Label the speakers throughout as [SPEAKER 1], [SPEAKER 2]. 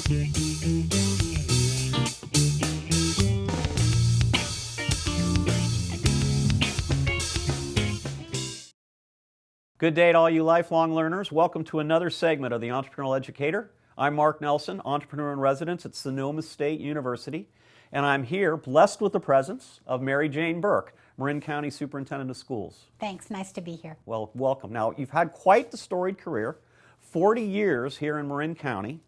[SPEAKER 1] Good day to all you lifelong learners. Welcome to another segment of the Entrepreneurial Educator. I'm Mark Nelson, entrepreneur in residence at Sonoma State University, and I'm here blessed with the presence of Mary Jane Burke, Marin County Superintendent of Schools.
[SPEAKER 2] Thanks, nice to be here.
[SPEAKER 1] Well, welcome. Now, you've had quite the storied career, 40 years here in Marin County,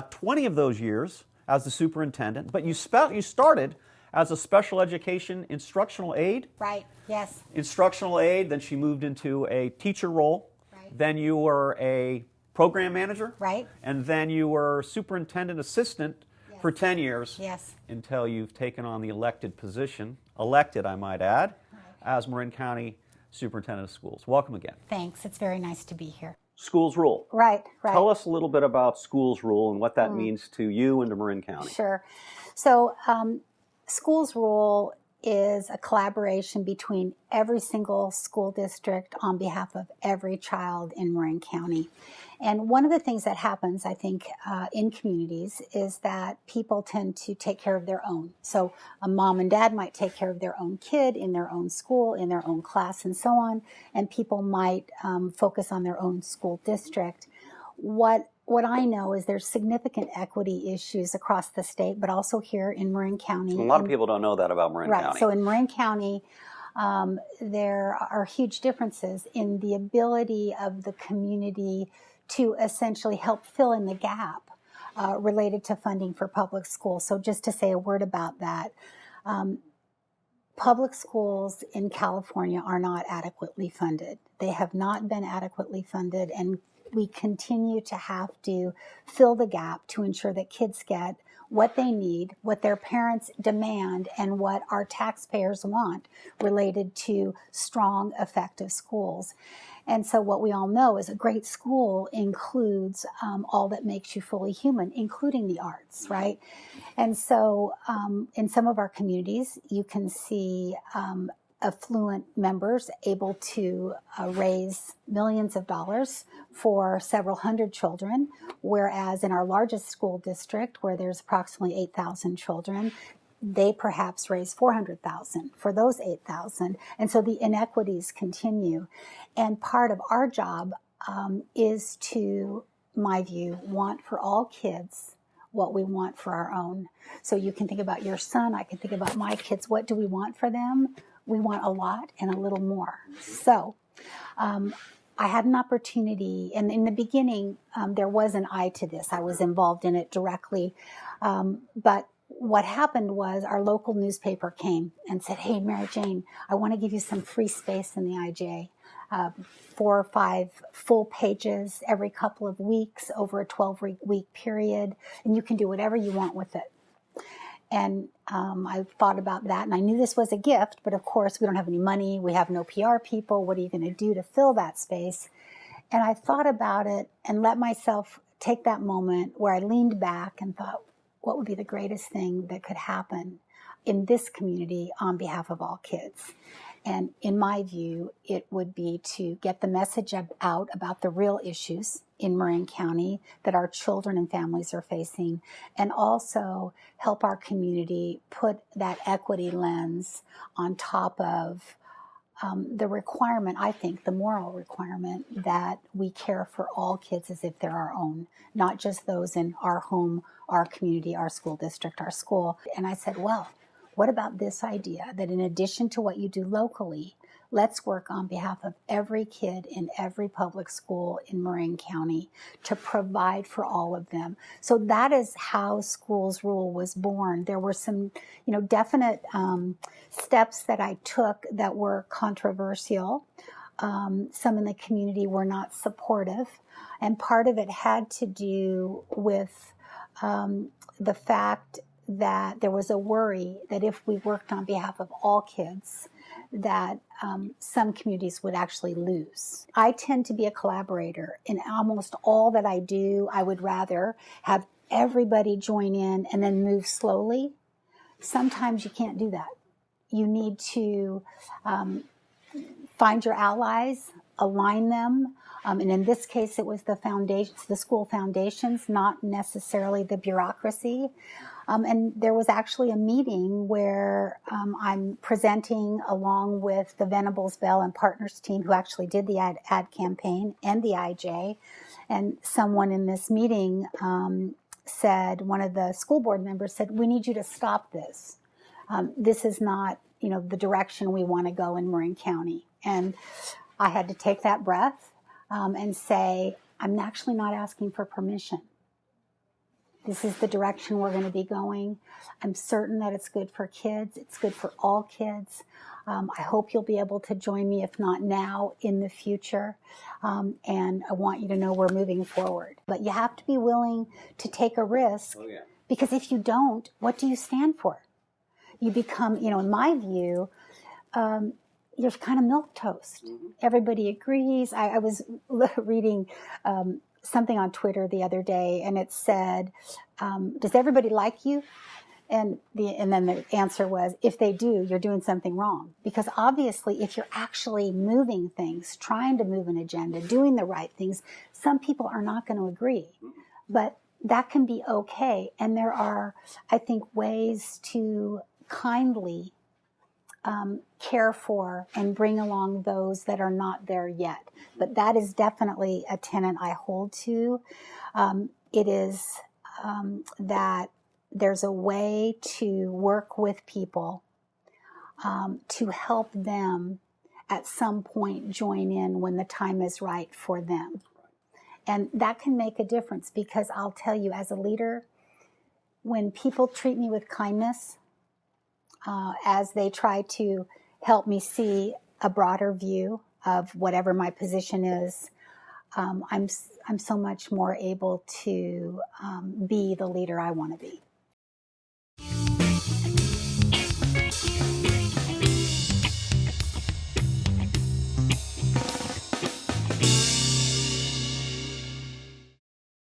[SPEAKER 1] 20 of those years as the superintendent, but you started as a special education instructional aide.
[SPEAKER 2] Right, yes.
[SPEAKER 1] Instructional aide, then she moved into a teacher role.
[SPEAKER 2] Right.
[SPEAKER 1] Then you were a program manager.
[SPEAKER 2] Right.
[SPEAKER 1] And then you were superintendent assistant for 10 years.
[SPEAKER 2] Yes.
[SPEAKER 1] Until you've taken on the elected position, elected I might add, as Marin County Superintendent of Schools. Welcome again.
[SPEAKER 2] Thanks, it's very nice to be here.
[SPEAKER 1] Schools rule.
[SPEAKER 2] Right.
[SPEAKER 1] Tell us a little bit about schools rule and what that means to you and to Marin County.
[SPEAKER 2] Sure. So, schools rule is a collaboration between every single school district on behalf of every child in Marin County. And one of the things that happens, I think, in communities is that people tend to take care of their own. So a mom and dad might take care of their own kid in their own school, in their own class, and so on. And people might focus on their own school district. What I know is there's significant equity issues across the state, but also here in Marin County.
[SPEAKER 1] A lot of people don't know that about Marin County.
[SPEAKER 2] Right. So in Marin County, there are huge differences in the ability of the community to essentially help fill in the gap related to funding for public schools. So just to say a word about that, public schools in California are not adequately funded. They have not been adequately funded, and we continue to have to fill the gap to ensure that kids get what they need, what their parents demand, and what our taxpayers want related to strong, effective schools. And so what we all know is a great school includes all that makes you fully human, including the arts, right? And so in some of our communities, you can see affluent members able to raise millions of dollars for several hundred children, whereas in our largest school district, where there's approximately 8,000 children, they perhaps raise $400,000 for those 8,000. And so the inequities continue. And part of our job is to, my view, want for all kids what we want for our own. So you can think about your son, I can think about my kids. What do we want for them? We want a lot and a little more. So I had an opportunity, and in the beginning, there was an eye to this. I was involved in it directly. But what happened was our local newspaper came and said, "Hey, Mary Jane, I want to give you some free space in the IJ. 4 or 5 full pages every couple of weeks over a 12-week period, and you can do whatever you want with it." And I thought about that, and I knew this was a gift, but of course we don't have any money, we have no PR people, what are you going to do to fill that space? And I thought about it and let myself take that moment where I leaned back and thought, what would be the greatest thing that could happen in this community on behalf of all kids? And in my view, it would be to get the message out about the real issues in Marin County that our children and families are facing, and also help our community put that equity lens on top of the requirement, I think, the moral requirement that we care for all kids as if they're our own, not just those in our home, our community, our school district, our school. And I said, well, what about this idea that in addition to what you do locally, let's work on behalf of every kid in every public school in Marin County to provide for all of them. So that is how Schools Rule was born. There were some, definite steps that I took that were controversial. Some in the community were not supportive, and part of it had to do with the fact that there was a worry that if we worked on behalf of all kids, that some communities would actually lose. I tend to be a collaborator. In almost all that I do, I would rather have everybody join in and then move slowly. Sometimes you can't do that. You need to find your allies, align them, And in this case, it was the foundations, the school foundations, not necessarily the bureaucracy. And there was actually a meeting where I'm presenting along with the Venables Bell and Partners team, who actually did the ad campaign, and the IJ. And someone in this meeting said, one of the school board members said, "We need you to stop this. This is not, the direction we want to go in Marin County." And I had to take that breath and say, I'm actually not asking for permission. This is the direction we're going to be going. I'm certain that it's good for kids. It's good for all kids. I hope you'll be able to join me, if not now, in the future. And I want you to know we're moving forward. But you have to be willing to take a risk, because if you don't, what do you stand for? You become, in my view, you're kind of milquetoast. Mm-hmm. Everybody agrees. I was reading something on Twitter the other day, and it said, "Does everybody like you?" And then the answer was, "If they do, you're doing something wrong." Because obviously, if you're actually moving things, trying to move an agenda, doing the right things, some people are not going to agree. But that can be okay. And there are, I think, ways to kindly care for and bring along those that are not there yet. But that is definitely a tenet I hold to. It is that there's a way to work with people to help them at some point join in when the time is right for them. And that can make a difference, because I'll tell you, as a leader, when people treat me with kindness, as they try to help me see a broader view of whatever my position is, I'm so much more able to be the leader I want to be.